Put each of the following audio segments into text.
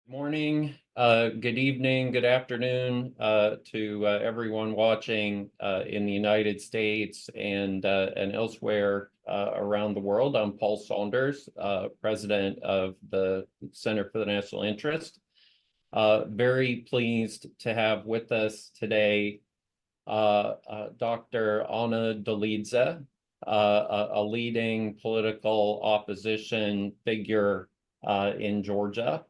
Morning, good evening, good afternoon to everyone watching in the United States and elsewhere around the world. I'm Paul Saunders, president of the Center for the National Interest. Very pleased to have with us today Dr. Anna Dolidze, a leading political opposition figure in Georgia.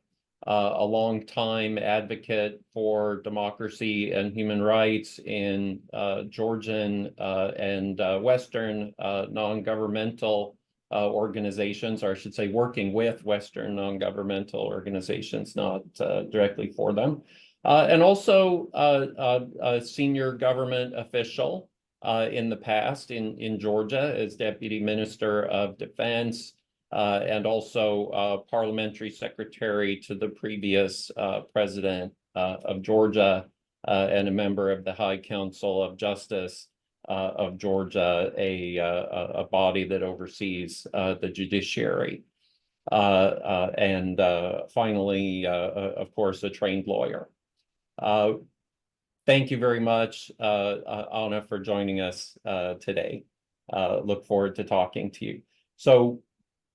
A long-time advocate for democracy and human rights in Georgian and Western non-governmental organizations, or I should say working with Western non-governmental organizations, not directly for them. And also a senior government official in the past in Georgia as Deputy Minister of Defense, and also parliamentary secretary to the previous president of Georgia, and a member of the High Council of Justice of Georgia, a body that oversees the judiciary. And finally, of course, a trained lawyer. Thank you very much, Anna, for joining us today. Look forward to talking to you. So,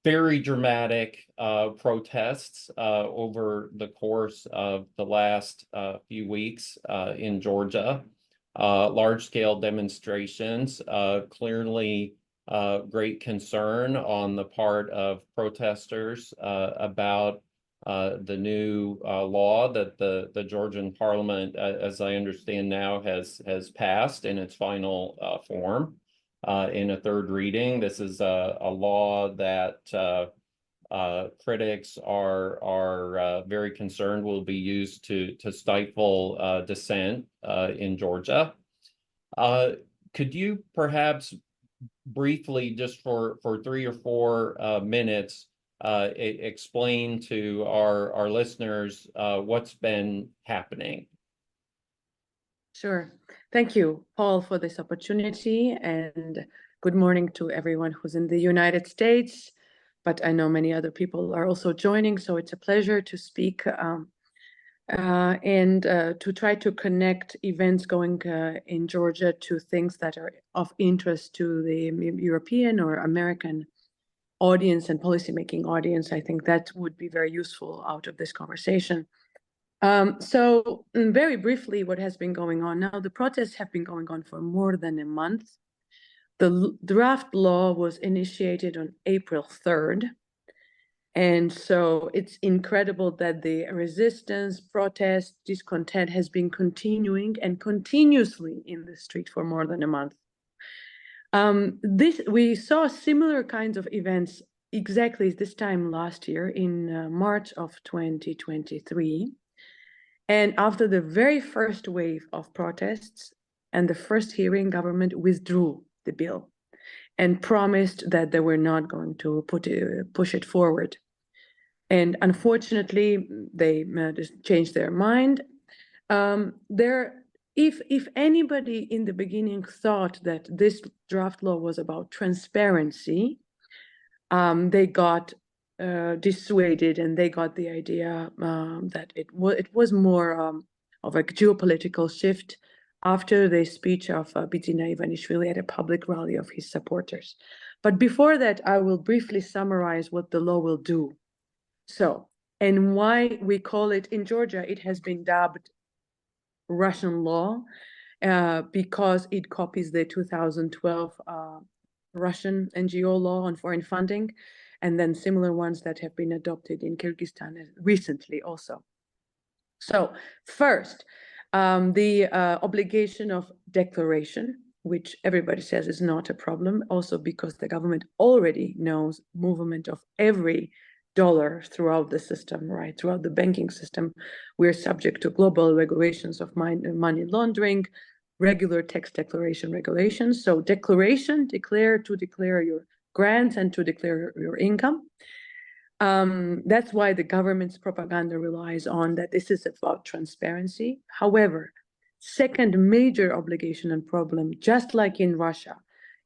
very dramatic protests over the course of the last few weeks in Georgia. Large-scale demonstrations, clearly great concern on the part of protesters about the new law that the Georgian parliament, as I understand now, has passed in its final form. In a third reading. This is a law that critics are very concerned will be used to stifle dissent in Georgia. Could you perhaps briefly, just for 3 or 4 minutes, explain to our listeners what's been happening? Sure. Thank you, Paul, for this opportunity, and good morning to everyone who's in the United States, but I know many other people are also joining, so it's a pleasure to speak and to try to connect events going in Georgia to things that are of interest to the European or American audience and policymaking audience. I think that would be very useful out of this conversation. So very briefly, what has been going on now, the protests have been going on for more than a month. The draft law was initiated on April 3rd. And so it's incredible that the resistance, protest, discontent has been continuing and continuously in the street for more than a month. We saw similar kinds of events exactly this time last year in March of 2023. And after the very first wave of protests and the first hearing, government withdrew the bill and promised that they were not going to push it forward. And unfortunately, they just changed their mind. If anybody in the beginning thought that this draft law was about transparency, they got dissuaded, and they got the idea that it was more of a geopolitical shift after the speech of Bidzina Ivanishvili at a public rally of his supporters. But before that, I will briefly summarize what the law will do. So, and why we call it, in Georgia, it has been dubbed Russian law because it copies the 2012 Russian NGO law on foreign funding, and then similar ones that have been adopted in Kyrgyzstan recently also. So first, the obligation of declaration, which everybody says is not a problem, also because the government already knows movement of every dollar throughout the system, right? Throughout the banking system, we're subject to global regulations of money laundering, regular tax declaration regulations. So declaration, declare your grants and to declare your income. That's why the government's propaganda relies on that this is about transparency. However, second major obligation and problem, just like in Russia,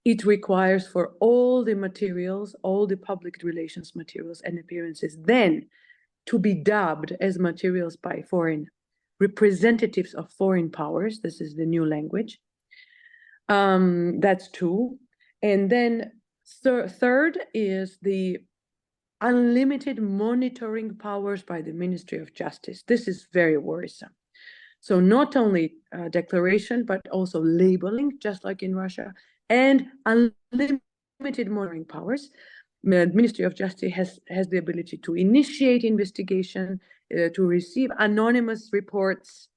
it requires for all the materials, all the public relations materials and appearances, then to be dubbed as materials by foreign representatives of foreign powers. This is the new language. That's two. And then third is the unlimited monitoring powers by the Ministry of Justice. This is very worrisome. So not only declaration, but also labeling, just like in Russia, and unlimited monitoring powers. The Ministry of Justice has the ability to initiate investigation, to receive anonymous reports,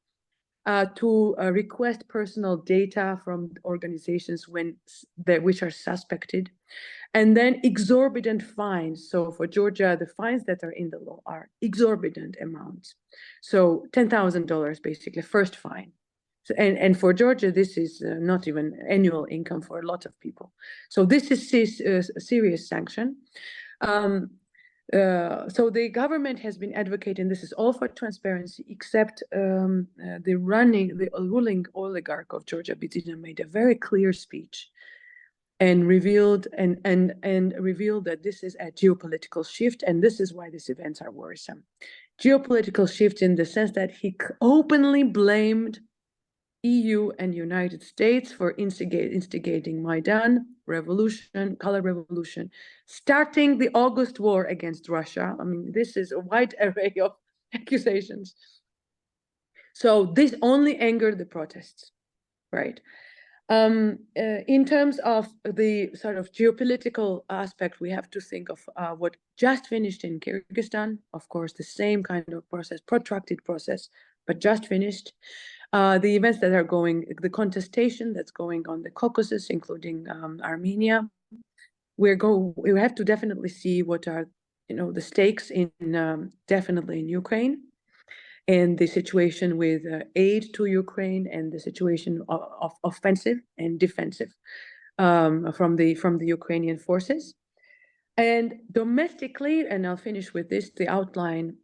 to request personal data from organizations which are suspected, and then exorbitant fines. So for Georgia, the fines that are in the law are exorbitant amounts. So $10,000 basically, first fine. So, and for Georgia, this is not even annual income for a lot of people. So this is a serious sanction. So the government has been advocating, this is all for transparency, except the ruling oligarch of Georgia, Bidzina, made a very clear speech and revealed that this is a geopolitical shift, and this is why these events are worrisome. Geopolitical shift in the sense that he openly blamed EU and United States for instigating Maidan revolution, color revolution, starting the August war against Russia. I mean, this is a wide array of accusations. So this only angered the protests, right? In terms of the sort of geopolitical aspect, we have to think of what just finished in Kyrgyzstan. Of course, the same kind of process, protracted process, but just finished. The events that are going, the contestation that's going on the Caucasus, including Armenia. We have to definitely see what are, the stakes in definitely in Ukraine, and the situation with aid to Ukraine, and the situation of offensive and defensive from the Ukrainian forces. And domestically, and I'll finish with this, the outline.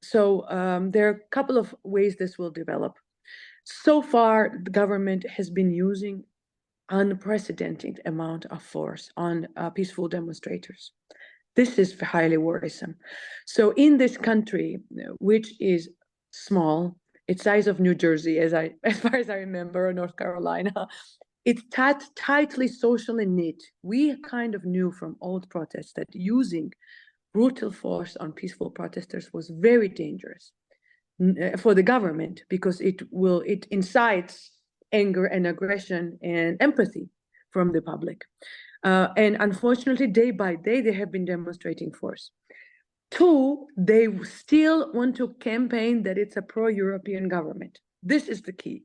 So there are a couple of ways this will develop. So far, the government has been using unprecedented amount of force on peaceful demonstrators. This is highly worrisome. So in this country, which is small, it's size of New Jersey, as far as I remember, or North Carolina, it's tightly socially knit. We kind of knew from old protests that using brutal force on peaceful protesters was very dangerous for the government, because it incites anger and aggression and empathy from the public. And unfortunately, day by day, they have been demonstrating force. Two, they still want to campaign that it's a pro-European government. This is the key.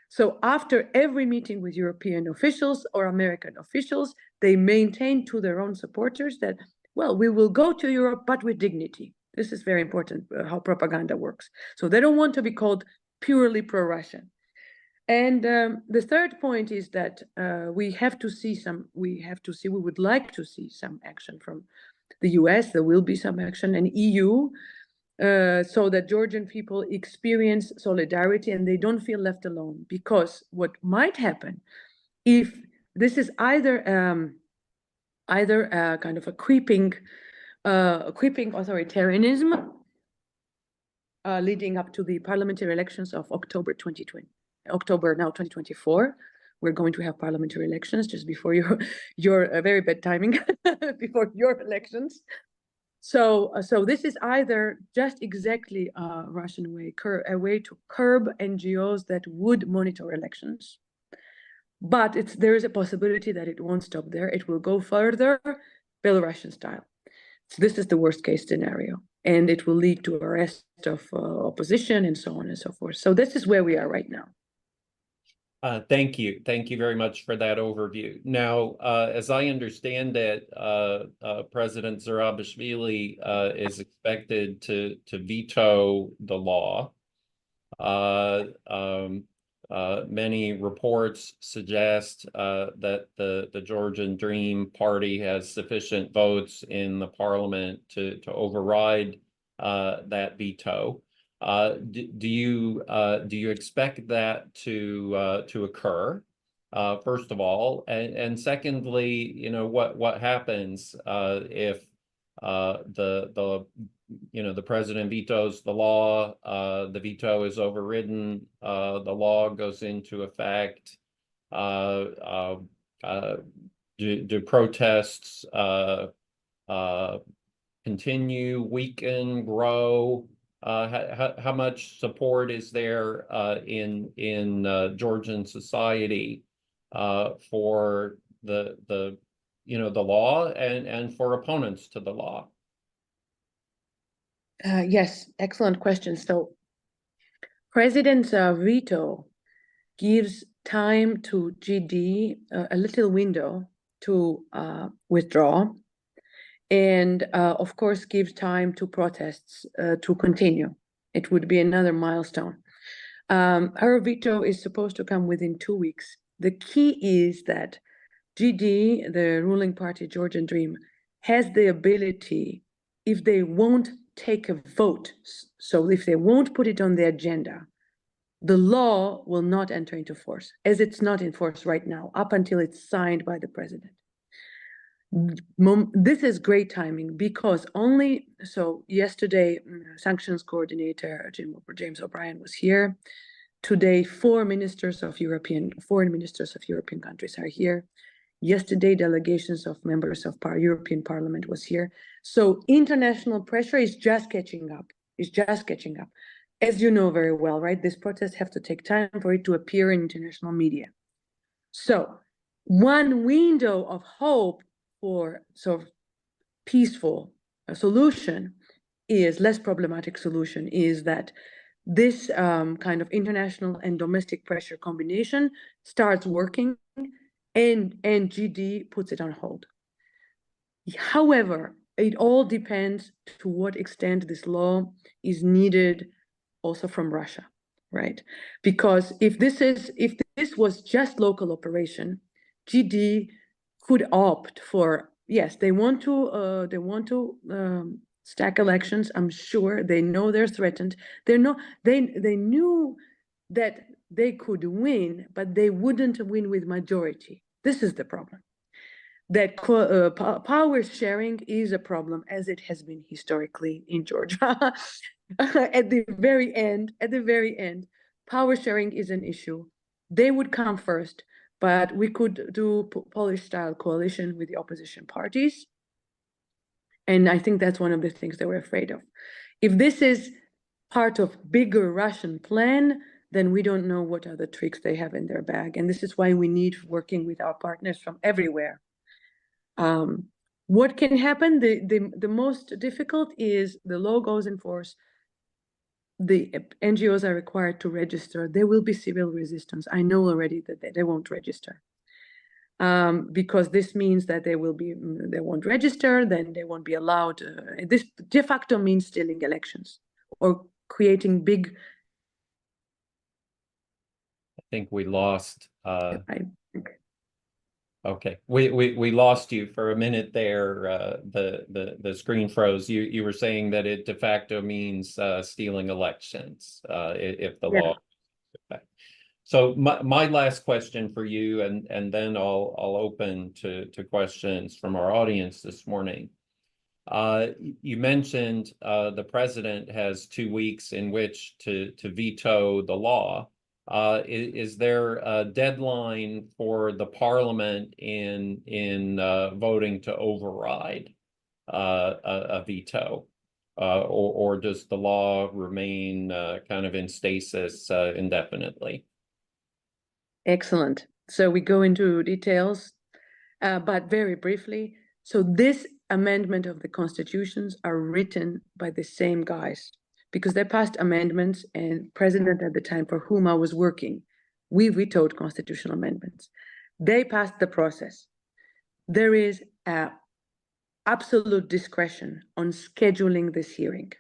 So after every meeting with European officials or American officials, they maintain to their own supporters that, well, we will go to Europe, but with dignity. This is very important, how propaganda works. So they don't want to be called purely pro-Russian. And the third point is that we would like to see some action from the US. There will be some action, and EU, so that Georgian people experience solidarity and they don't feel left alone. Because what might happen if this is either kind of a creeping authoritarianism leading up to the parliamentary elections of October 2024. We're going to have parliamentary elections just before your very bad timing before your elections. So this is either just exactly a Russian way, a way to curb NGOs that would monitor elections. But there is a possibility that it won't stop there. It will go further, Belarusian style. So this is the worst case scenario, and it will lead to arrest of opposition and so on and so forth. So this is where we are right now. Thank you. Thank you very much for that overview. Now, as I understand it, President Zurabishvili is expected to veto the law. Many reports suggest that the Georgian Dream party has sufficient votes in the parliament to override that veto. Do you expect that to occur? First of all, and secondly, what happens if the the president vetoes the law, the veto is overridden, the law goes into effect. Do protests continue, weaken, grow? How much support is there in Georgian society for the law and for opponents to the law? Yes, excellent question. So President's veto gives time to GD a little window to withdraw, and of course gives time to protests to continue. It would be another milestone. Her veto is supposed to come within 2 weeks. The key is that GD, the ruling party, Georgian Dream, has the ability, if they won't take a vote, so if they won't put it on the agenda, the law will not enter into force, as it's not in force right now, up until it's signed by the president. This is great timing because yesterday, Sanctions coordinator James O'Brien was here. Today, foreign ministers of European countries are here. Yesterday, delegations of members of European Parliament was here. So international pressure is just catching up. As you know very well, right? These protests have to take time for it to appear in international media. So one window of hope for sort of peaceful solution is less problematic solution is that this kind of international and domestic pressure combination starts working and GD puts it on hold. However, it all depends to what extent this law is needed also from Russia, right? Because if this was just local operation, GD could opt for, yes, they want to stack elections. I'm sure they know they're threatened. They knew that they could win, but they wouldn't win with majority. This is the problem. That power sharing is a problem, as it has been historically in Georgia. At the very end, power sharing is an issue. They would come first, but we could do Polish-style coalition with the opposition parties. And I think that's one of the things they were afraid of. If this is part of bigger Russian plan, then we don't know what other tricks they have in their bag. And this is why we need working with our partners from everywhere. What can happen? The most difficult is the law goes in force. The NGOs are required to register. There will be civil resistance. I know already that they won't register. Because this means that they won't register, then they won't be allowed. This de facto means stealing elections or creating big. I think we lost. Okay, we lost you for a minute there. The screen froze. You were saying that it de facto means stealing elections if the law. So my last question for you, and then I'll open to questions from our audience this morning. You mentioned the president has 2 weeks in which to veto the law. Is there a deadline for the parliament in voting to override a veto, or does the law remain kind of in stasis indefinitely? Excellent. So we go into details, but very briefly. So this amendment of the constitutions are written by the same guys, because they passed amendments, and president at the time for whom I was working, we vetoed constitutional amendments. They passed the process. There is absolute discretion on scheduling this hearing.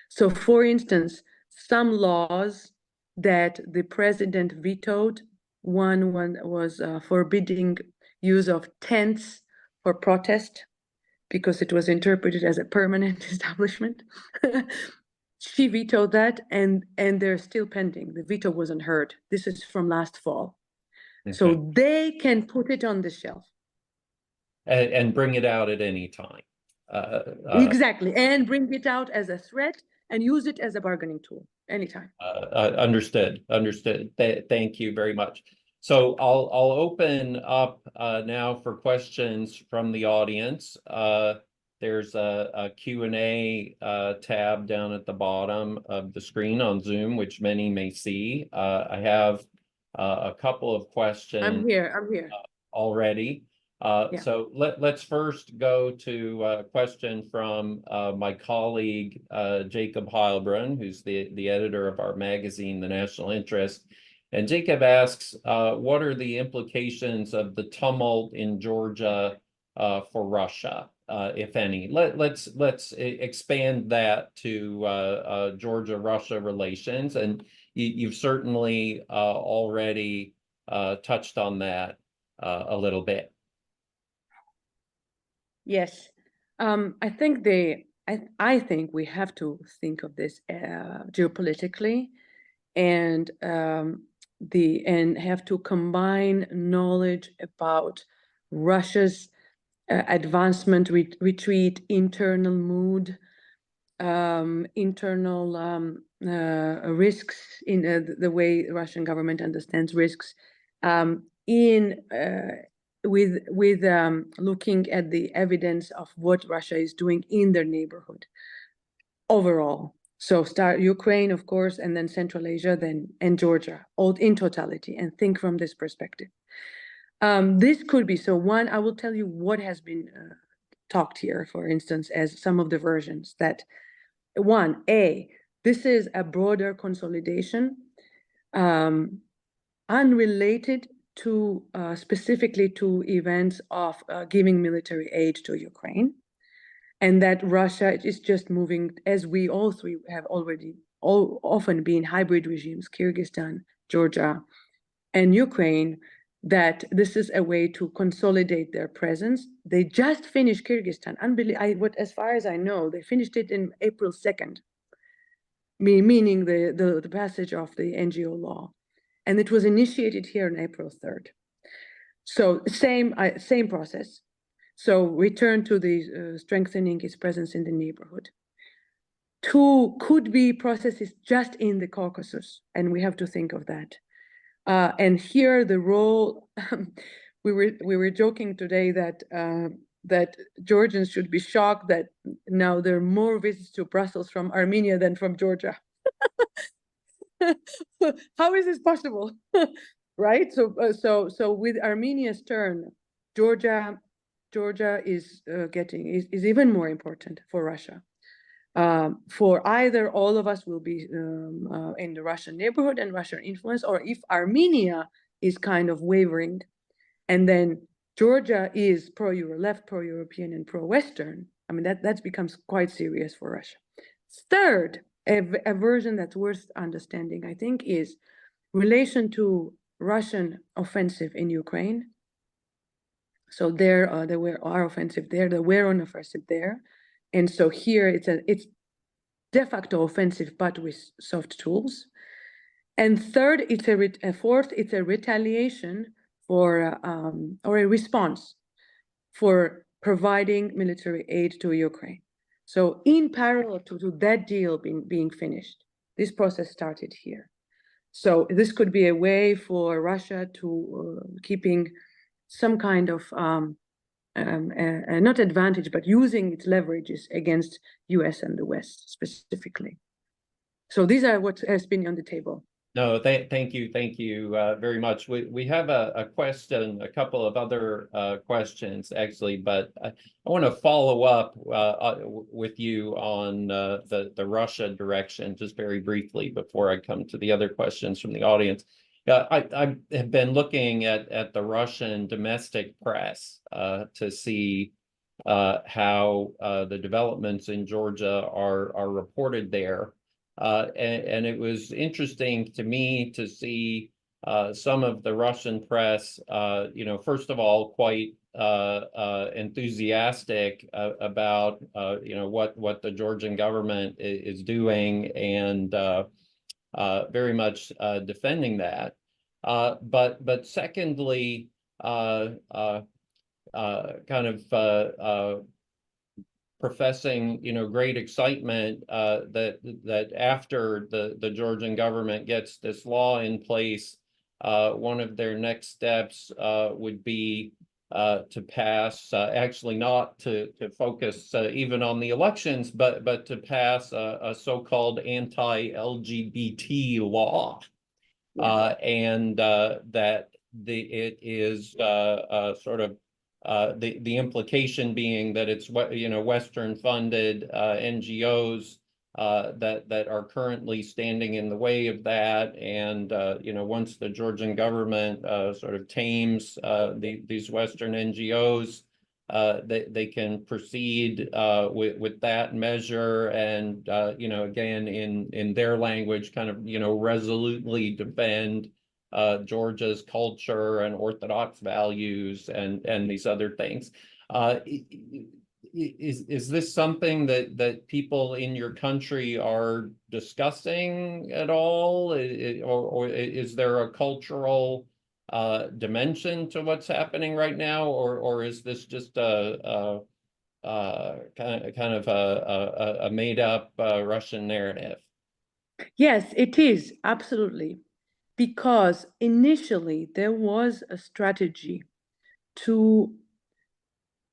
So for instance, some laws that the president vetoed, one was forbidding use of tents for protest because it was interpreted as a permanent establishment. She vetoed that, and they're still pending. The veto wasn't heard. This is from last fall. Okay. So they can put it on the shelf. And bring it out at any time. Exactly, and bring it out as a threat and use it as a bargaining tool anytime. Understood. Thank you very much. So I'll open up now for questions from the audience. There's a Q&A tab down at the bottom of the screen on Zoom, which many may see. I have a couple of questions. I'm here. Already. Yeah. So let's first go to a question from my colleague, Jacob Heilbrunn, who's the editor of our magazine, The National Interest. And Jacob asks, what are the implications of the tumult in Georgia for Russia, if any? Let's expand that to Georgia-Russia relations. And you've certainly already touched on that a little bit. Yes, I think I think we have to think of this geopolitically, and have to combine knowledge about Russia's advancement, retreat, internal mood, internal risks in the way the Russian government understands risks, with looking at the evidence of what Russia is doing in their neighborhood overall. So start Ukraine, of course, and then Central Asia, and Georgia, all in totality, and think from this perspective. This could be, so one, I will tell you what has been talked here, for instance, as some of the versions that one, this is a broader consolidation, unrelated to specifically to events of giving military aid to Ukraine, and that Russia is just moving, as we all three have already often been hybrid regimes, Kyrgyzstan, Georgia, and Ukraine, that this is a way to consolidate their presence. They just finished Kyrgyzstan. As far as I know, they finished it in April 2nd, meaning the passage of the NGO law. And it was initiated here on April 3rd. So same process. So return to the strengthening its presence in the neighborhood. Two could be processes just in the Caucasus, and we have to think of that. And here the role, we were joking today that that Georgians should be shocked that now there are more visits to Brussels from Armenia than from Georgia. How is this possible? Right? So with Armenia's turn, Georgia is is even more important for Russia. For either all of us will be in the Russian neighborhood and Russian influence, or if Armenia is kind of wavering, and then Georgia is left pro-European and pro-Western, I mean, that becomes quite serious for Russia. Third, a version that's worth understanding, I think, is relation to Russian offensive in Ukraine. So there were our offensive there, there were an offensive there. And so here it's de facto offensive, but with soft tools. And third, fourth, it's a retaliation for or a response for providing military aid to Ukraine. So in parallel to that deal being finished, this process started here. So this could be a way for Russia to keeping some kind of not advantage, but using its leverages against US and the West specifically. So these are what has been on the table. No, thank you very much. We have a question, a couple of other questions actually, but I want to follow up with you on the Russia direction just very briefly before I come to the other questions from the audience. I have been looking at the Russian domestic press to see how the developments in Georgia are reported there. And it was interesting to me to see some of the Russian press, first of all, quite enthusiastic about, what the Georgian government is doing, and very much defending that. But secondly, kind of professing, great excitement that after the Georgian government gets this law in place, one of their next steps would be to pass, actually not to focus even on the elections, but to pass a so-called anti-LGBT law, and that it is sort of the implication being that it's Western funded NGOs that are currently standing in the way of that, and once the Georgian government sort of tames these Western NGOs, they can proceed with that measure, and again in their language, kind of resolutely defend Georgia's culture and Orthodox values and these other things. Is this something that people in your country are discussing at all, or is there a cultural dimension to what's happening right now, or is this just a kind of a made up Russian narrative? Yes, it is, absolutely. Because initially there was a strategy to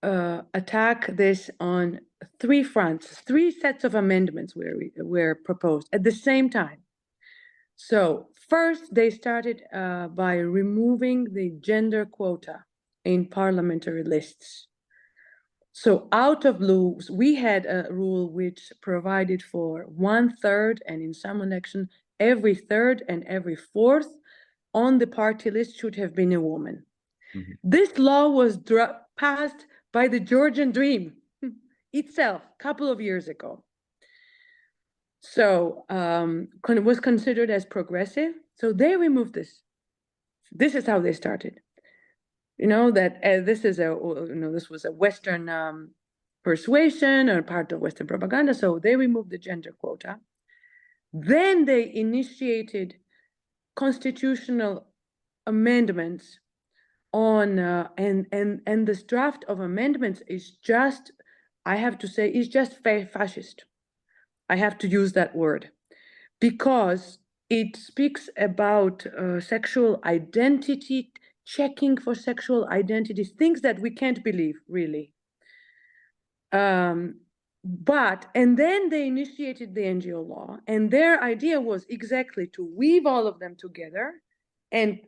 attack this on three fronts. Three sets of amendments were proposed at the same time. So first, they started by removing the gender quota in parliamentary lists. So out of blue, we had a rule which provided for 1/3, and in some election, every third and every fourth on the party list should have been a woman. Mm-hmm. This law was passed by the Georgian Dream itself a couple of years ago. So it was considered as progressive. So they removed this. This is how they started. That this is this was a Western persuasion or part of Western propaganda. So they removed the gender quota. Then they initiated constitutional amendments on and this draft of amendments is just, I have to say, is just fascist. I have to use that word because it speaks about sexual identity, checking for sexual identity, things that we can't believe, really. And then they initiated the NGO law, and their idea was exactly to weave all of them together and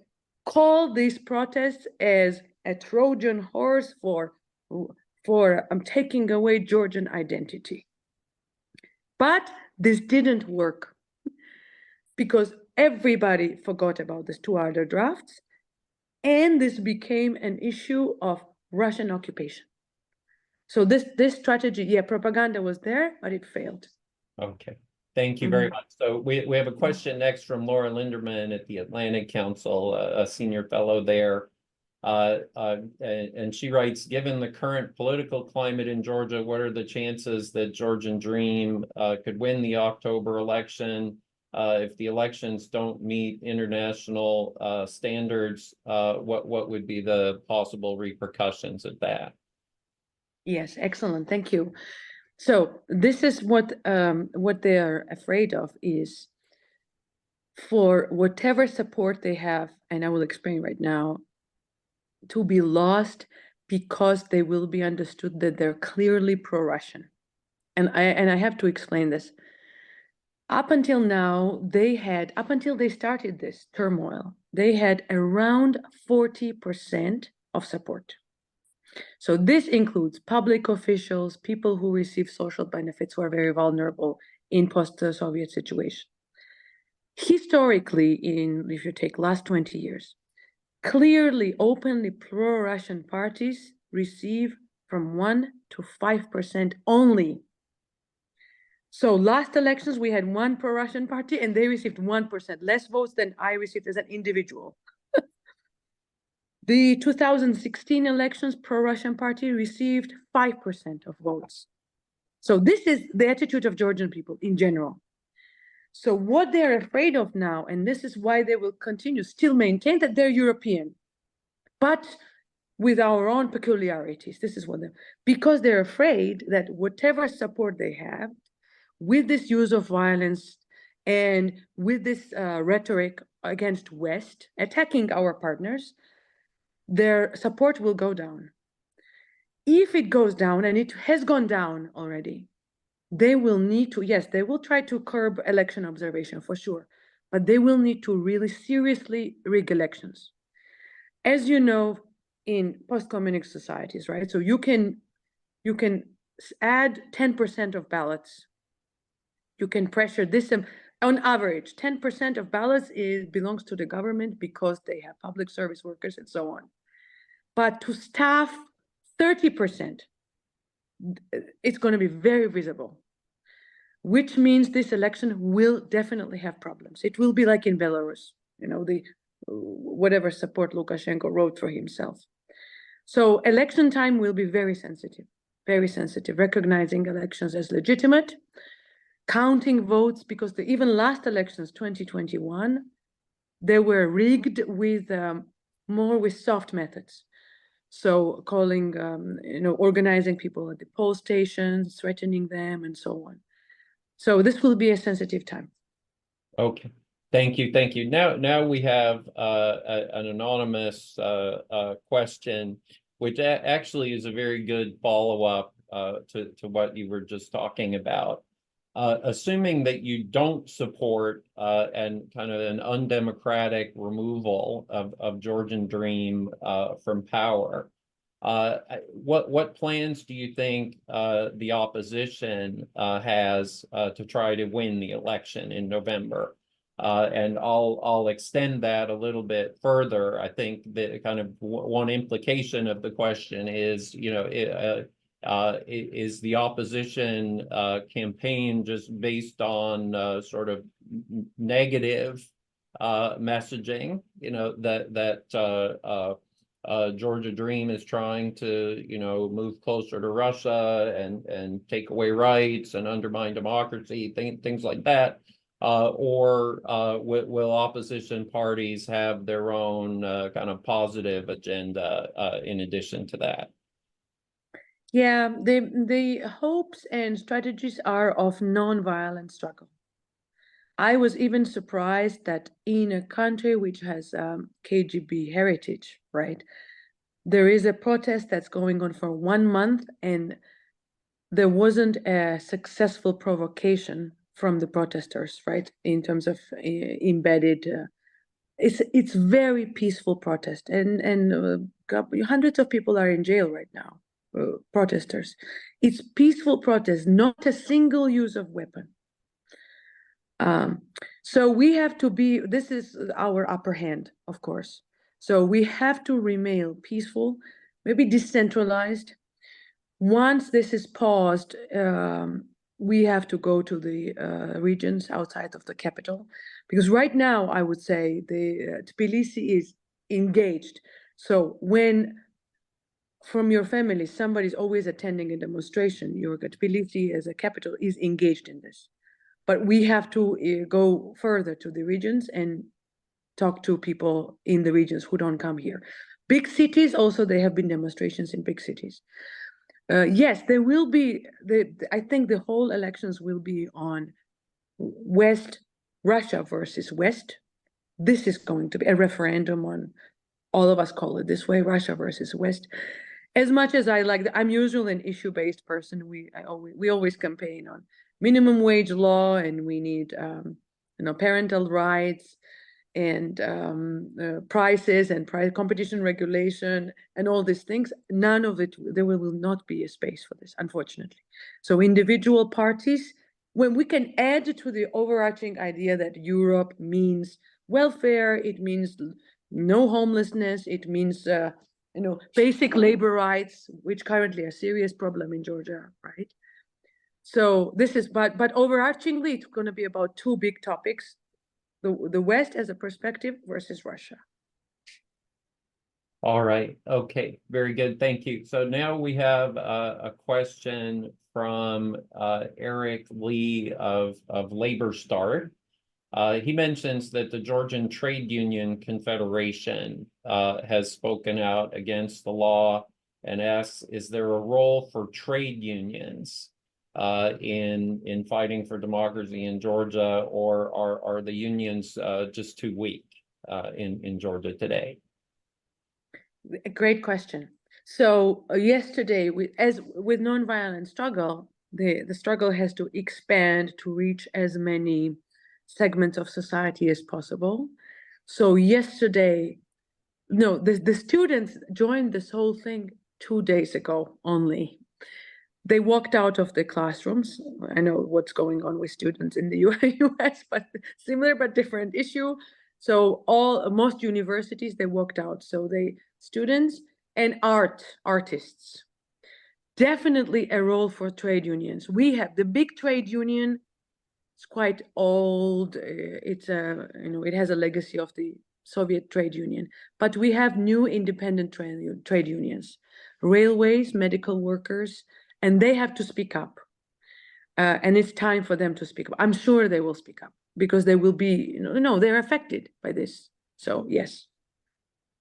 call these protests as a Trojan horse for taking away Georgian identity. But this didn't work because everybody forgot about these two other drafts, and this became an issue of Russian occupation. So this strategy, propaganda was there, but it failed. Okay, thank you very much. So we have a question next from Laura Linderman at the Atlantic Council, a senior fellow there. And she writes, given the current political climate in Georgia, what are the chances that Georgian Dream could win the October election? If the elections don't meet international standards, what would be the possible repercussions of that? Yes, excellent. Thank you. So this is what they are afraid of is for whatever support they have, and I will explain right now, to be lost because they will be understood that they're clearly pro-Russian. And I have to explain this. Up until now, up until they started this turmoil, they had around 40% of support. So this includes public officials, people who receive social benefits, who are very vulnerable in post-Soviet situation. Historically, if you take last 20 years, clearly, openly pro-Russian parties receive from 1% to 5% only. So last elections, we had one pro-Russian party and they received 1%, less votes than I received as an individual. The 2016 elections, pro-Russian party received 5% of votes. So this is the attitude of Georgian people in general. So what they're afraid of now, and this is why they will continue, still maintain that they're European, but with our own peculiarities. This is what because they're afraid that whatever support they have, with this use of violence and with this rhetoric against West, attacking our partners, their support will go down. If it goes down, and it has gone down already, they will need to, yes, they will try to curb election observation for sure, but they will need to really seriously rig elections. As you know, in post-communist societies, right? So you can add 10% of ballots. You can pressure this. On average, 10% of ballots belongs to the government because they have public service workers and so on. But to staff 30%, it's going to be very visible, which means this election will definitely have problems. It will be like in Belarus, you know, whatever support Lukashenko wrote for himself. So election time will be very sensitive, recognizing elections as legitimate, counting votes, because even last elections, 2021, they were rigged with more with soft methods. So calling, organizing people at the poll stations, threatening them, and so on. So this will be a sensitive time. Okay, thank you. Now we have an anonymous question, which actually is a very good follow-up to what you were just talking about. Assuming that you don't support and kind of an undemocratic removal of Georgian Dream from power, what plans do you think the opposition has to try to win the election in November? And I'll extend that a little bit further. I think that kind of one implication of the question is, is the opposition campaign just based on sort of negative messaging, that Georgia Dream is trying to, move closer to Russia and take away rights and undermine democracy, things like that? Or will opposition parties have their own kind of positive agenda in addition to that? Yeah, the hopes and strategies are of non-violent struggle. I was even surprised that in a country which has KGB heritage, right, there is a protest that's going on for 1 month, and there wasn't a successful provocation from the protesters, right, in terms of embedded. It's very peaceful protest, and hundreds of people are in jail right now. Protesters. It's peaceful protest, not a single use of weapon. So we have to be, this is our upper hand, of course. So we have to remain peaceful, maybe decentralized. Once this is paused, we have to go to the regions outside of the capital, because right now I would say the Tbilisi is engaged. So when from your family, somebody's always attending a demonstration, your Tbilisi as a capital is engaged in this. But we have to go further to the regions and talk to people in the regions who don't come here. Big cities also, there have been demonstrations in big cities. Yes, there will be, I think the whole elections will be on West, Russia versus West. This is going to be a referendum on, all of us call it this way, Russia versus West. As much as I like, I'm usually an issue-based person. We always campaign on minimum wage law, and we need parental rights and prices and competition regulation and all these things. None of it, there will not be a space for this, unfortunately. So individual parties, when we can add to the overarching idea that Europe means welfare, it means no homelessness, it means basic labor rights, which currently are a serious problem in Georgia, right? So this is, but overarchingly, it's going to be about two big topics: the West as a perspective versus Russia. All right. Okay. Very good. Thank you. So now we have a question from Eric Lee of Labor Start. He mentions that the Georgian Trade Union Confederation has spoken out against the law and asks, is there a role for trade unions in fighting for democracy in Georgia, or are the unions just too weak in Georgia today? A great question. So yesterday, as with nonviolent struggle, the struggle has to expand to reach as many segments of society as possible. So yesterday, no, the students joined this whole thing 2 days ago only. They walked out of the classrooms. I know what's going on with students in the US, but similar but different issue. So most universities, they walked out. So students and artists. Definitely a role for trade unions. We have the big trade union. It's quite old. It has a legacy of the Soviet trade union, but we have new independent trade unions, railways, medical workers, and they have to speak up. And it's time for them to speak up. I'm sure they will speak up because they will be, they're affected by this. So yes.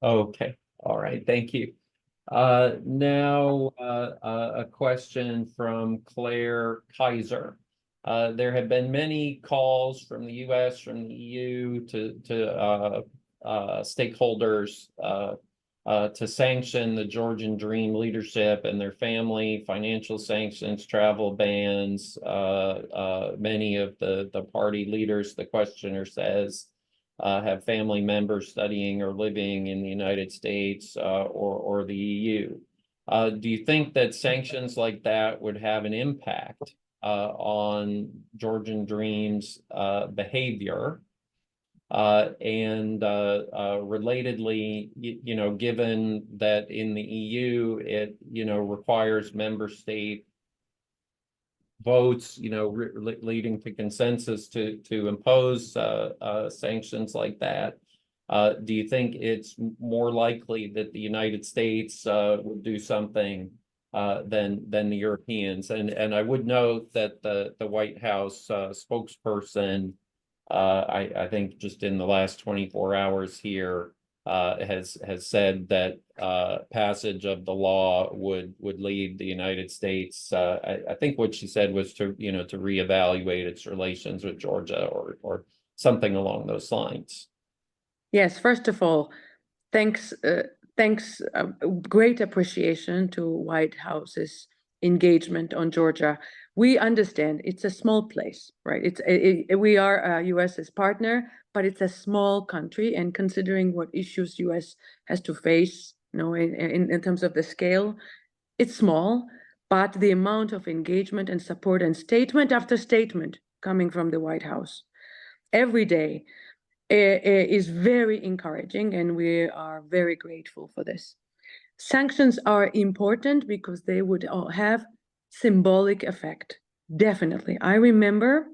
Okay, all right, thank you. Now, a question from Claire Kaiser. There have been many calls from the US, from the EU to stakeholders to sanction the Georgian Dream leadership and their family, financial sanctions, travel bans. Many of the party leaders, the questioner says, have family members studying or living in the United States or the EU. Do you think that sanctions like that would have an impact on Georgian Dream's behavior? Relatedly, given that in the EU, it, requires member state votes, leading to consensus to impose sanctions like that. Do you think it's more likely that the United States would do something than the Europeans? And I would note that the White House spokesperson, I think just in the last 24 hours here, has said that passage of the law would lead the United States. I think what she said was to reevaluate its relations with Georgia or something along those lines. Yes, first of all, thanks. Great appreciation to White House's engagement on Georgia. We understand it's a small place, right? We are a US's partner, but it's a small country, and considering what issues US has to face, in terms of the scale, it's small, but the amount of engagement and support and statement after statement coming from the White House every day is very encouraging, and we are very grateful for this. Sanctions are important because they would have symbolic effect. Definitely. I remember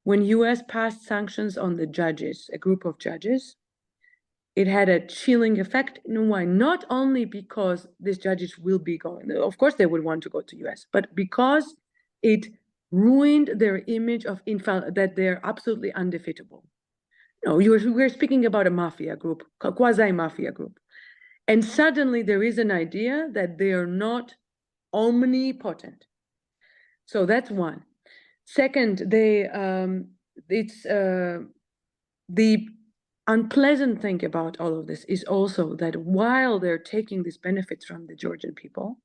when US passed sanctions on the judges, a group of judges, it had a chilling effect. Why? Not only because these judges will be going, of course they would want to go to US, but because it ruined their image of that they're absolutely undefeatable. We're speaking about a mafia group, quasi-mafia group. And suddenly there is an idea that they are not omnipotent. So that's one. Second, it's the unpleasant thing about all of this is also that while they're taking these benefits from the Georgian people,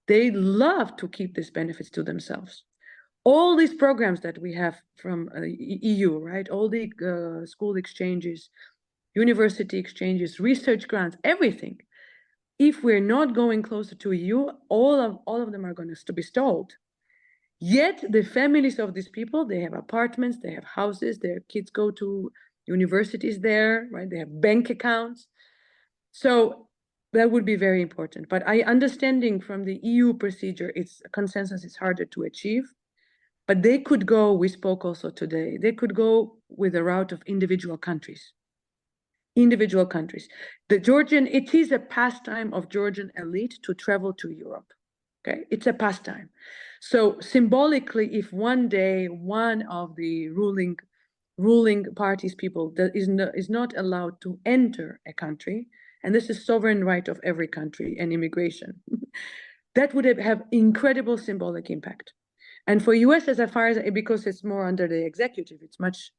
they love to keep these benefits to themselves. All these programs that we have from EU, right? All the school exchanges, university exchanges, research grants, everything. If we're not going closer to EU, all of them are going to be stalled. Yet the families of these people, they have apartments, they have houses, their kids go to universities there, right? They have bank accounts. So that would be very important. But understanding from the EU procedure, it's a consensus is harder to achieve. But they could go, we spoke also today, they could go with a route of individual countries. Individual countries. It is a pastime of Georgian elite to travel to Europe. Okay, it's a pastime. So symbolically, if one day one of the ruling ruling parties people that is not allowed to enter a country, and this is sovereign right of every country and immigration, that would have incredible symbolic impact. And for US, as far as, because it's more under the executive, it's much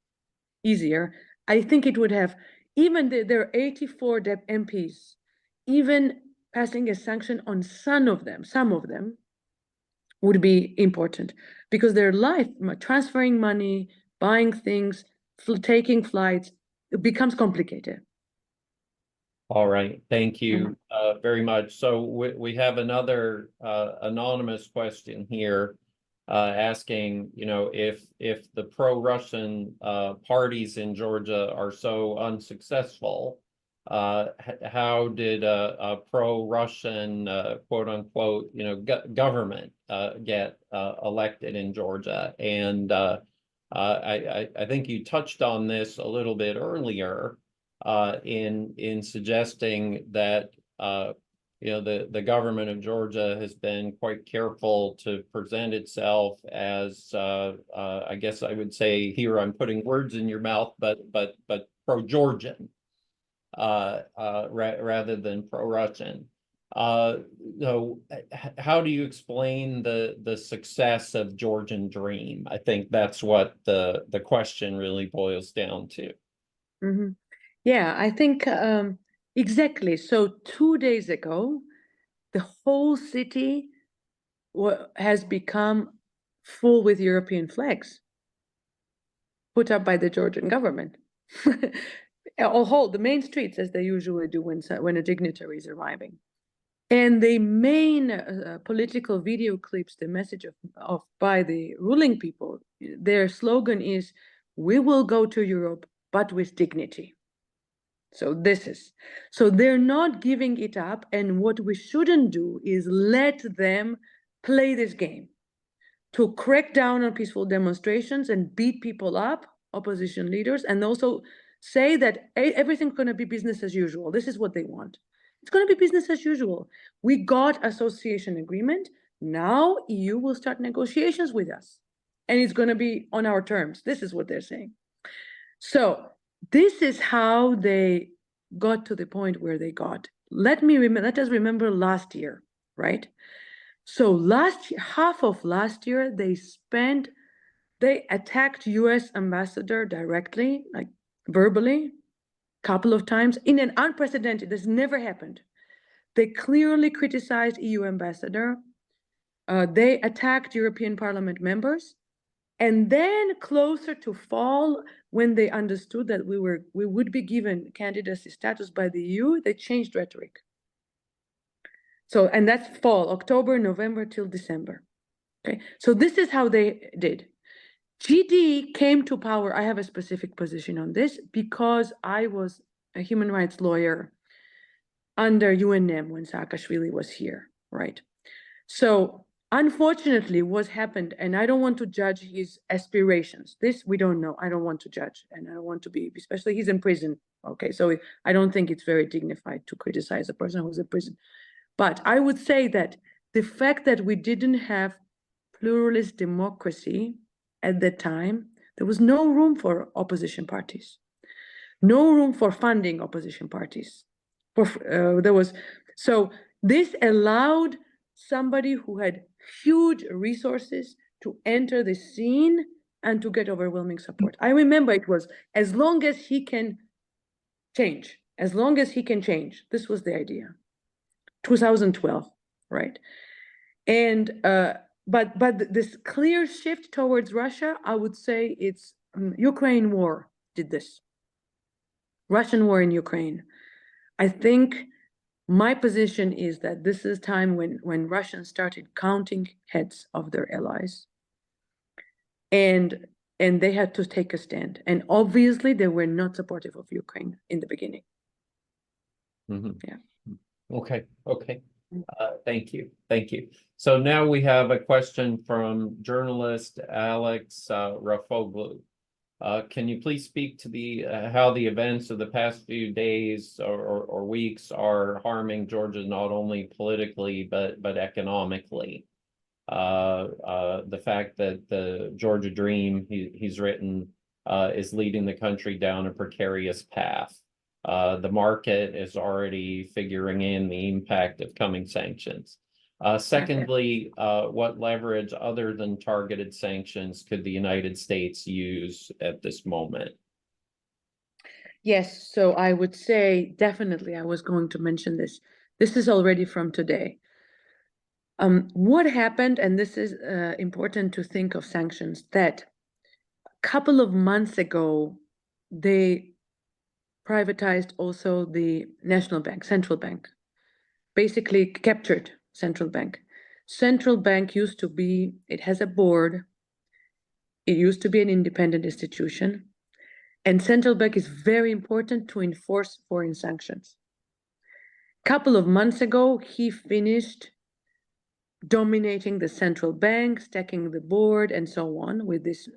easier. I think it would have, even there are 84 MPs, even passing a sanction on some of them would be important, because their life, transferring money, buying things, taking flights, it becomes complicated. All right, thank you very much. So we have another anonymous question here asking, if the pro-Russian parties in Georgia are so unsuccessful, how did a pro-Russian quote unquote, government get elected in Georgia? And I think you touched on this a little bit earlier in suggesting that the government of Georgia has been quite careful to present itself as I guess I would say here I'm putting words in your mouth, but pro-Georgian rather than pro-Russian. So how do you explain the success of Georgian Dream? I think that's what the question really boils down to. Mm-hmm. Yeah, I think exactly. So 2 days ago, the whole city has become full with European flags put up by the Georgian government. The main streets, as they usually do when a dignitary is arriving. And the main political video clips, the message of by the ruling people, their slogan is, "We will go to Europe, but with dignity." So they're not giving it up. And what we shouldn't do is let them play this game to crack down on peaceful demonstrations and beat people up, opposition leaders, and also say that everything's going to be business as usual. This is what they want. It's going to be business as usual. We got association agreement. Now EU will start negotiations with us, and it's going to be on our terms. This is what they're saying. So this is how they got to the point where they got. Let us remember last year, right? So half of last year, they attacked US ambassador directly, like verbally, a couple of times in an unprecedented, this never happened. They clearly criticized EU ambassador. They attacked European Parliament members. And then closer to fall, when they understood that we would be given candidacy status by the EU, they changed rhetoric. So, and that's fall, October, November till December. Okay, so this is how they did. GD came to power. I have a specific position on this because I was a human rights lawyer under UNM when Saakashvili was here, right? So unfortunately, what happened, and I don't want to judge his aspirations. This we don't know. I don't want to judge, and I don't want to be, especially he's in prison. Okay, so I don't think it's very dignified to criticize a person who's in prison. But I would say that the fact that we didn't have pluralist democracy at that time, there was no room for opposition parties, no room for funding opposition parties. So this allowed somebody who had huge resources to enter the scene and to get overwhelming support. I remember it was as long as he can change, as long as he can change. This was the idea. 2012, right? And but this clear shift towards Russia, I would say it's Ukraine war did this. Russian war in Ukraine. I think my position is that this is time when Russians started counting heads of their allies, and they had to take a stand. And obviously, they were not supportive of Ukraine in the beginning. Mm-hmm. Yeah. Okay. Thank you. So now we have a question from journalist Alex Rafoglu. Can you please speak to how the events of the past few days or weeks are harming Georgia not only politically but economically? The fact that the Georgia Dream he's written is leading the country down a precarious path. The market is already figuring in the impact of coming sanctions. Secondly, what leverage other than targeted sanctions could the United States use at this moment? Yes, so I would say definitely I was going to mention this. This is already from today. What happened, and this is important to think of sanctions, that a couple of months ago, they privatized also the national bank, central bank, basically captured central bank. Central bank used to be, it has a board, it used to be an independent institution, and central bank is very important to enforce foreign sanctions. Couple of months ago, he finished dominating the central bank, stacking the board, and so on, with this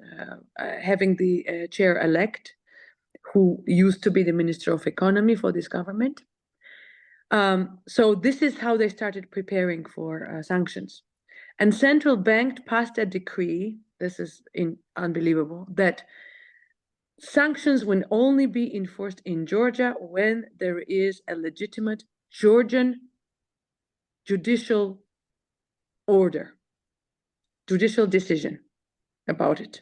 having the chair-elect, who used to be the Minister of Economy for this government. So this is how they started preparing for sanctions. And central bank passed a decree, this is unbelievable, that sanctions will only be enforced in Georgia when there is a legitimate Georgian judicial order, judicial decision about it.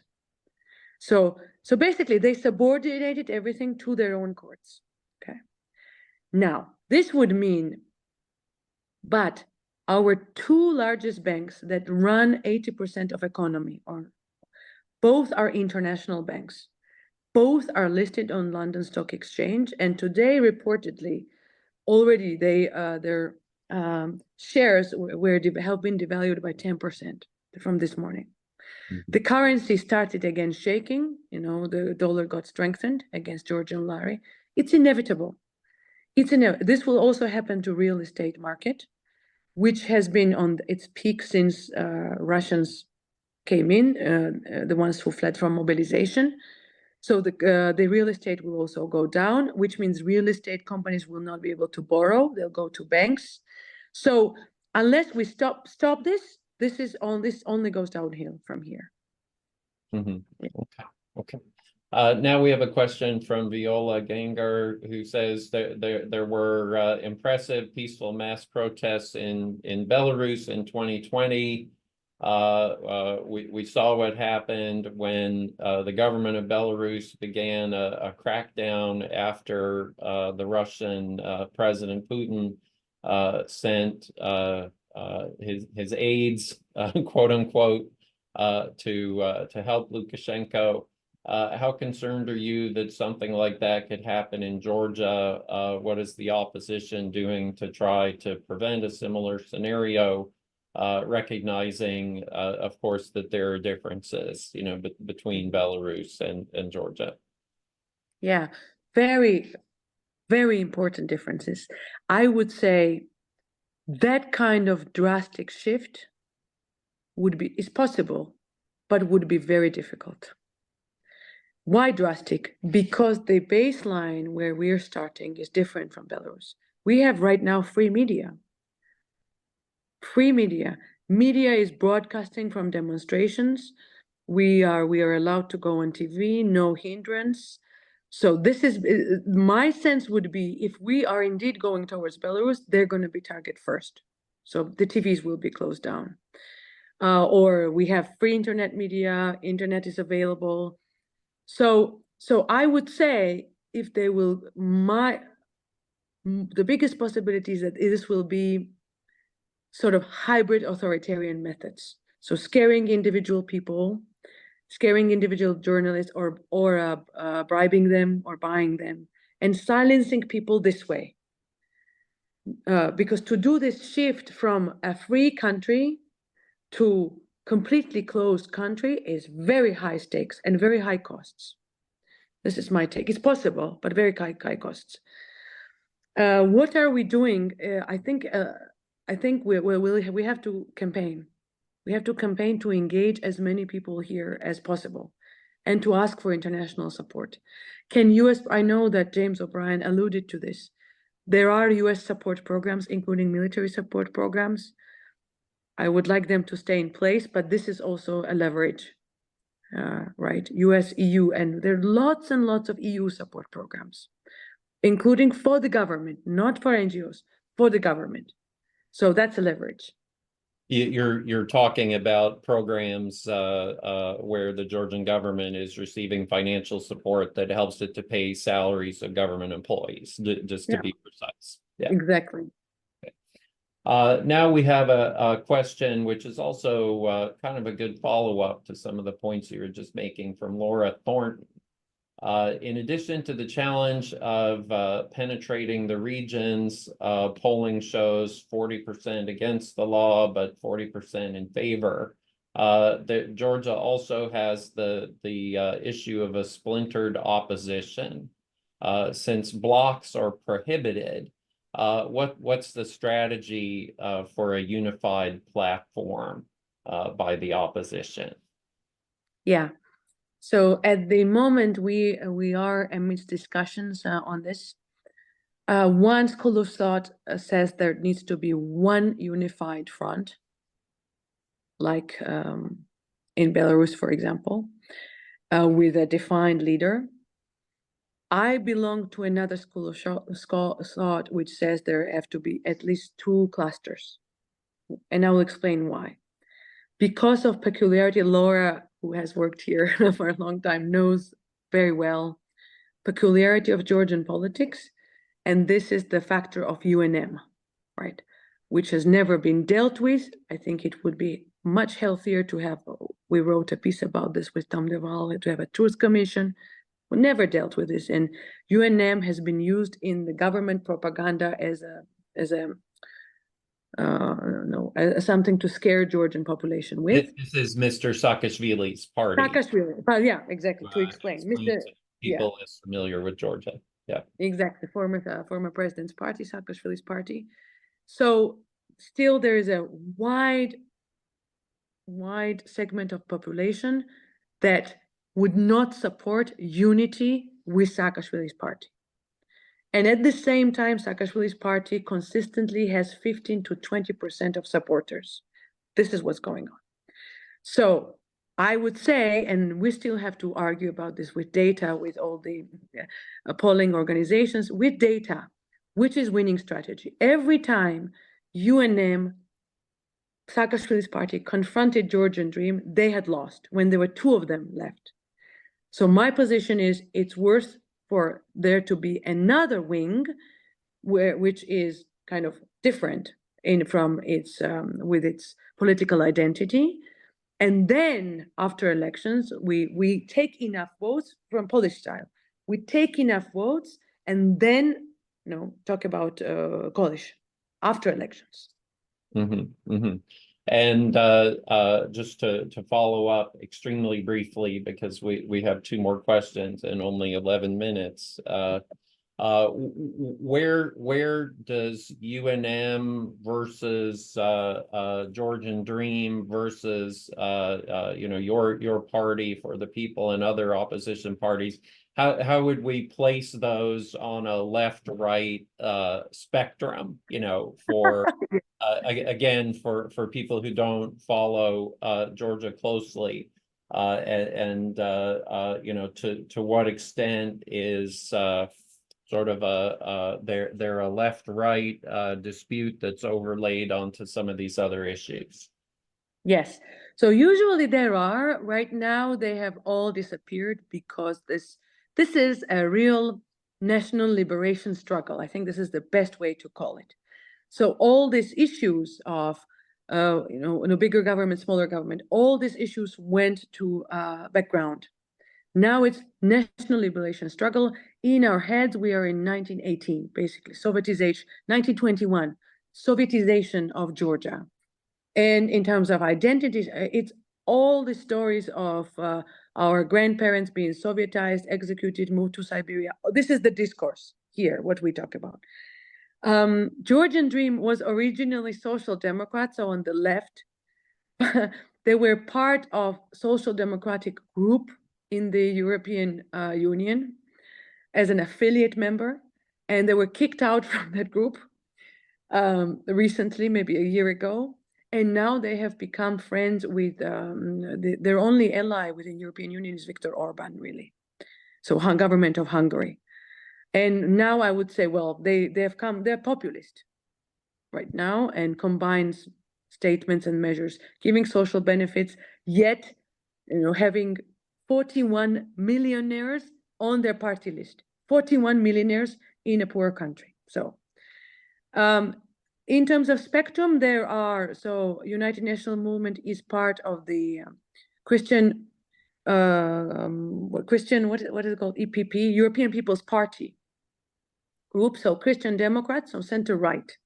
So basically they subordinated everything to their own courts. Okay. Now, this would mean, but our two largest banks that run 80% of economy both are international banks. Both are listed on London Stock Exchange, and today reportedly already their shares have been devalued by 10% from this morning. The currency started again shaking. The dollar got strengthened against Georgian lari. It's inevitable. This will also happen to real estate market, which has been on its peak since Russians came in, the ones who fled from mobilization. So the real estate will also go down, which means real estate companies will not be able to borrow. They'll go to banks. So unless we stop this, this only goes downhill from here. Okay. Now we have a question from Viola Gengar, who says that there were impressive peaceful mass protests in Belarus in 2020. We saw what happened when the government of Belarus began a crackdown after the Russian President Putin sent his aides, quote unquote, to help Lukashenko. How concerned are you that something like that could happen in Georgia? What is the opposition doing to try to prevent a similar scenario? Recognizing, of course, that there are differences, between Belarus and Georgia. Yeah, very, very important differences. I would say that kind of drastic shift is possible, but would be very difficult. Why drastic? Because the baseline where we're starting is different from Belarus. We have right now free media. Free media. Media is broadcasting from demonstrations. We are allowed to go on TV, no hindrance. So this is, my sense would be, if we are indeed going towards Belarus, they're going to be target first. So the TVs will be closed down. Or we have free internet media, internet is available. So I would say, if they will, the biggest possibility is that this will be sort of hybrid authoritarian methods. So scaring individual people, scaring individual journalists, or bribing them or buying them, and silencing people this way. Because to do this shift from a free country to completely closed country is very high stakes and very high costs. This is my take. It's possible, but very high costs. What are we doing? I think we have to campaign. We have to campaign to engage as many people here as possible, and to ask for international support. I know that James O'Brien alluded to this. There are US support programs, including military support programs. I would like them to stay in place, but this is also a leverage. right? US, EU, and there are lots and lots of EU support programs, including for the government, not for NGOs, for the government. So that's a leverage. You're talking about programs where the Georgian government is receiving financial support that helps it to pay salaries of government employees, just to be precise. Yeah, exactly. Now we have a question which is also kind of a good follow-up to some of the points you were just making from Laura Thornton. In addition to the challenge of penetrating the regions, polling shows 40% against the law, but 40% in favor. That Georgia also has the issue of a splintered opposition. Since blocs are prohibited, what's the strategy for a unified platform by the opposition? Yeah. So at the moment, we are amidst discussions on this. One school of thought says there needs to be one unified front, like in Belarus, for example, with a defined leader. I belong to another school of thought which says there have to be at least two clusters, and I will explain why. Because of peculiarity, Laura, who has worked here for a long time, knows very well peculiarity of Georgian politics, and this is the factor of UNM, right, which has never been dealt with. I think it would be much healthier to have, we wrote a piece about this with Tom Deval, to have a truth commission. We never dealt with this, and UNM has been used in the government propaganda as something to scare Georgian population with. This is Mr. Saakashvili's party. Saakashvili, well, yeah, exactly, to explain. Mr. People is familiar with Georgia. Yeah, exactly. Former president's party, Saakashvili's party. So still there is a wide segment of population that would not support unity with Saakashvili's party. And at the same time, Saakashvili's party consistently has 15 to 20% of supporters. This is what's going on. So I would say, and we still have to argue about this with data, with all the polling organizations, with data, which is winning strategy. Every time UNM, Saakashvili's party, confronted Georgian Dream, they had lost when there were two of them left. So my position is it's worth for there to be another wing which is kind of different from its with its political identity. And then after elections, we take enough votes from Polish style. We take enough votes and then talk about coalition after elections. Mm-hmm, mm-hmm. And just to follow up extremely briefly, because we have two more questions and only 11 minutes. Where does UNM versus Georgian Dream versus your party for the people and other opposition parties, how would we place those on a left-right spectrum, for again, for people who don't follow Georgia closely, and to what extent is sort of they're a left-right dispute that's overlaid onto some of these other issues? Yes. So usually there are. Right now they have all disappeared because this is a real national liberation struggle. I think this is the best way to call it. So all these issues of bigger government, smaller government, all these issues went to background. Now it's national liberation struggle. In our heads, we are in 1918, basically, Sovietization, 1921, Sovietization of Georgia. And in terms of identities, it's all the stories of our grandparents being Sovietized, executed, moved to Siberia. This is the discourse here, what we talk about. Georgian Dream was originally social democrat, so on the left. They were part of social democratic group in the European Union as an affiliate member, and they were kicked out from that group recently, maybe a year ago. And now they have become friends with, their only ally within European Union is Viktor Orban, really. So government of Hungary. And now I would say, well, they're populist right now and combines statements and measures, giving social benefits, yet, having 41 millionaires on their party list, 41 millionaires in a poor country. So, in terms of spectrum, United National Movement is part of the Christian, what is it called? EPP, European People's Party group. So Christian Democrats, so center right.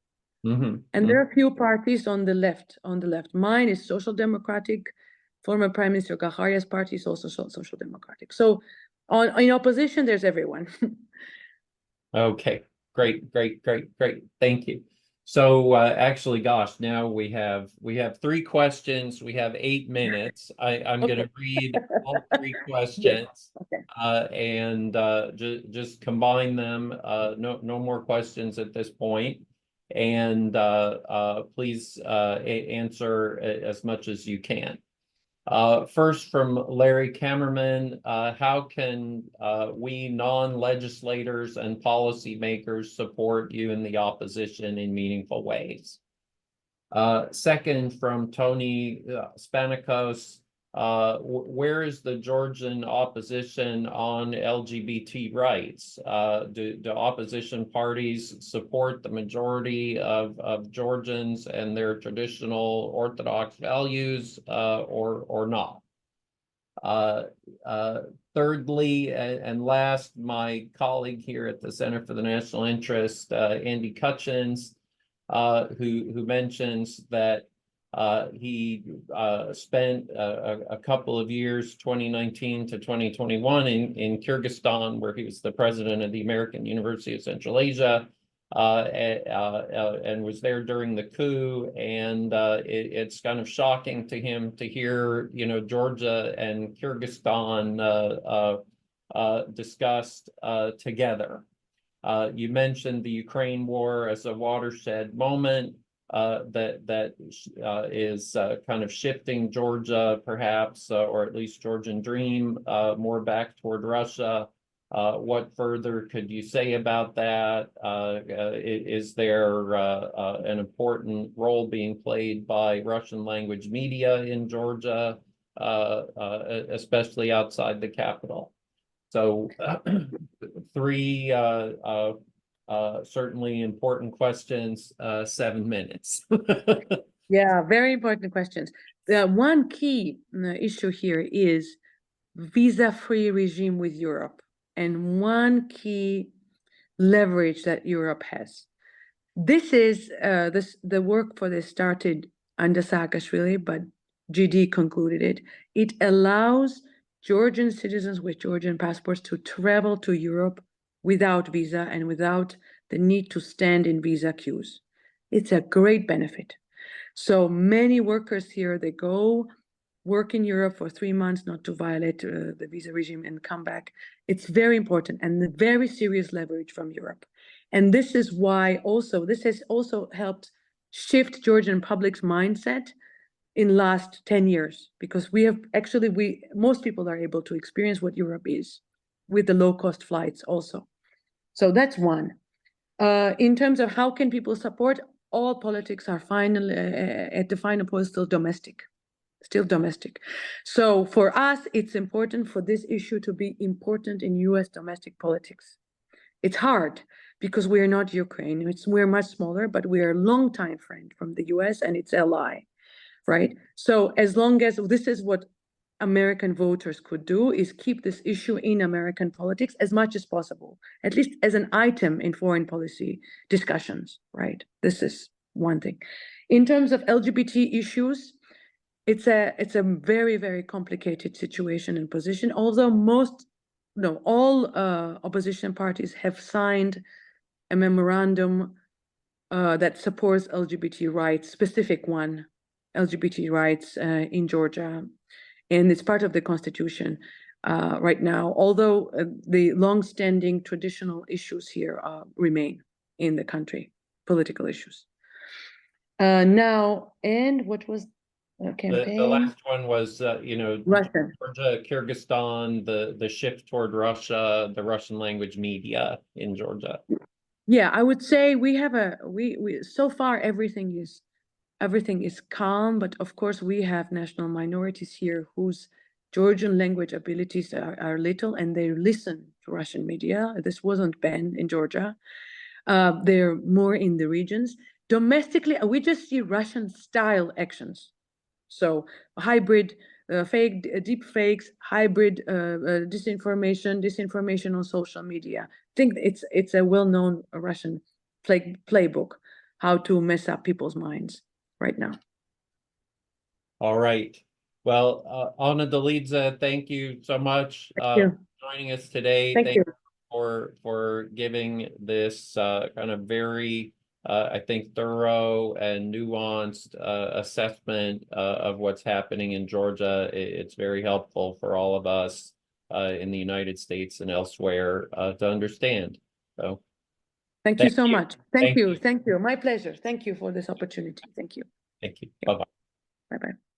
And there are a few parties on the left. Mine is Social Democratic. Former Prime Minister Gaharia's party is also Social Democratic. So in opposition, there's everyone. Okay, great. Thank you. So actually, gosh, now we have 3 questions. We have 8 minutes. I'm going to read all 3 questions. Okay. And just combine them. No more questions at this point. And please answer as much as you can. First, from Larry Kammerman, how can we non-legislators and policymakers support you in the opposition in meaningful ways? Second, from Tony Spanikos, where is the Georgian opposition on LGBT rights? Do opposition parties support the majority of Georgians and their traditional Orthodox values or not? Thirdly, and last, my colleague here at the Center for the National Interest, Andy Cutchins, who mentions that he spent a couple of years, 2019 to 2021, in Kyrgyzstan, where he was the president of the American University of Central Asia, and was there during the coup. And it's kind of shocking to him to hear, Georgia and Kyrgyzstan discussed together. You mentioned the Ukraine war as a watershed moment that is kind of shifting Georgia, perhaps, or at least Georgian Dream, more back toward Russia. What further could you say about that? Is there an important role being played by Russian language media in Georgia, especially outside the capital? So 3 certainly important questions, 7 minutes. Yeah, very important questions. The one key issue here is visa-free regime with Europe, and one key leverage that Europe has. This is the work for this started under Saakashvili, but GD concluded it. It allows Georgian citizens with Georgian passports to travel to Europe without visa and without the need to stand in visa queues. It's a great benefit. So many workers here, they go work in Europe for 3 months, not to violate the visa regime, and come back. It's very important and a very serious leverage from Europe. And this is why this has also helped shift Georgian public's mindset in last 10 years, because most people are able to experience what Europe is with the low-cost flights also. So that's one. In terms of how can people support, all politics are finally at the final point still domestic. So for us, it's important for this issue to be important in US domestic politics. It's hard because we're not Ukraine. We're much smaller, but we're a longtime friend from the US and its ally, right? So as long as this is what American voters could do, is keep this issue in American politics as much as possible, at least as an item in foreign policy discussions, right? This is one thing. In terms of LGBT issues, it's a very, very complicated situation and position, although all opposition parties have signed a memorandum that supports LGBT rights, specific one, LGBT rights in Georgia, and it's part of the constitution right now, although the long-standing traditional issues here remain in the country, political issues. Now, and what was the The campaign? last one was, Russian. Georgia, Kyrgyzstan, the shift toward Russia, the Russian language media in Georgia. Yeah, I would say we have we so far everything is calm, but of course we have national minorities here whose Georgian language abilities are little, and they listen to Russian media. This wasn't banned in Georgia. They're more in the regions. Domestically, we just see Russian style actions. So hybrid, fake, deep fakes, hybrid disinformation on social media. I think it's a well-known Russian playbook how to mess up people's minds right now. All right. Well, Anna Dolidze, thank you so much you. for joining us today. Thank you. For giving this kind of very, I think, thorough and nuanced assessment of what's happening in Georgia. It's very helpful for all of us in the United States and elsewhere to understand. So Thank you so much. Thank Thank you. you. Thank you. My pleasure. Thank you for this opportunity. Thank you. Thank you. Bye-bye. Bye-bye.